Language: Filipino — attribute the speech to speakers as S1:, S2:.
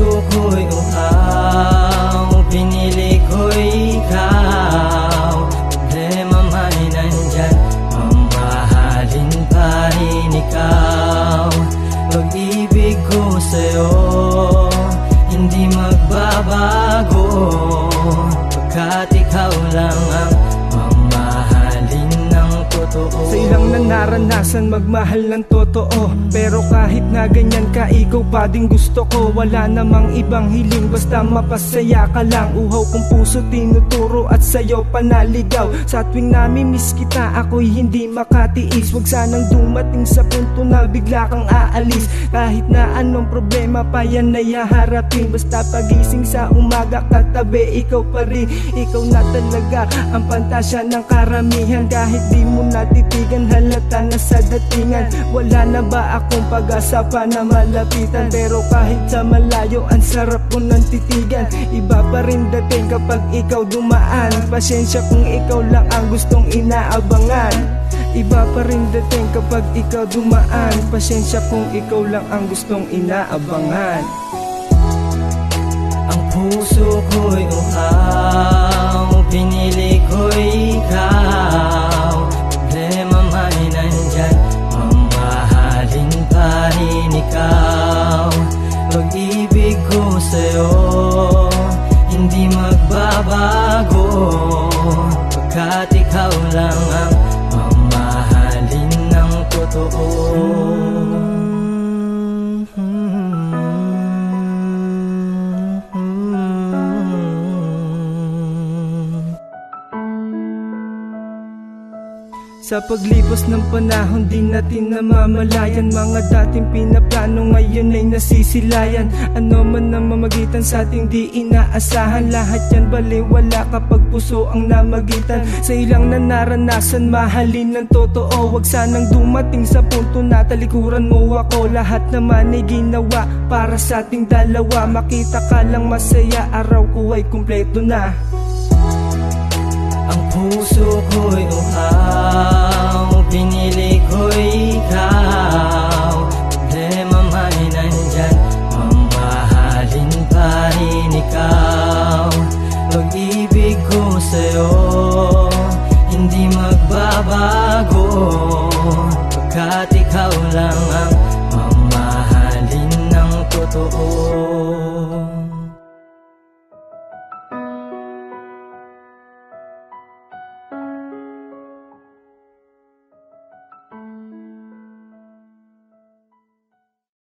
S1: puso ko'y uhaw, pinili ko'y ikaw. Problema may nandyan, mamahalin pa rin ikaw. Pag-ibig ko sa'yo, hindi magbabago, pagkat ikaw lang ang mamahalin ng totoo.
S2: Sa ilang na naranasan magmahal ng totoo, pero kahit na ganyan ka, ikaw pa din gusto ko. Wala namang ibang hiling, basta mapasaya ka lang. Uhaw kong puso tinuturo at sa'yo panaligaw. Sa tuwing namimiss kita, ako'y hindi makatiis. Huwag sanang dumating sa punto na bigla kang aalis. Kahit na anong problema pa yan ay haharapin. Basta pagising sa umaga katabi, ikaw pa rin. Ikaw na talaga ang pantasya ng karamihan. Kahit di mo natitigan, halata na sa datingan. Wala na ba akong pag-asa pa na malapitan? Pero kahit sa malayo, ang sarap ko ng titigan. Iba pa rin dating kapag ikaw dumaan. Pasensya kung ikaw lang ang gustong inaabangan. Iba pa rin dating kapag ikaw dumaan. Pasensya kung ikaw lang ang gustong inaabangan.
S1: Ang puso ko'y uhaw, pinili ko'y ikaw. Problema may nandyan, mamahalin pa rin ikaw. Pag-ibig ko sa'yo, hindi magbabago, pagkat ikaw lang ang mamahalin ng totoo.
S2: Sa paglipas ng panahon, di natin namamalayan. Mga dating pinaplano ngayon ay nasisilayan. Ano man ang mamagitan sa ating di inaasahan, lahat yan baliwala kapag puso ang namagitan. Sa ilang na naranasan, mahalin ng totoo. Huwag sanang dumating sa punto na talikuran mo ako. Lahat naman ay ginawa para sa ating dalawa. Makita ka lang masaya, araw ko ay kumpleto na.
S1: Ang puso ko'y uhaw, pinili ko'y ikaw. Problema may nandyan, mamahalin pa rin ikaw. Pag-ibig ko sa'yo, hindi magbabago, pagkat ikaw lang ang mamahalin ng totoo.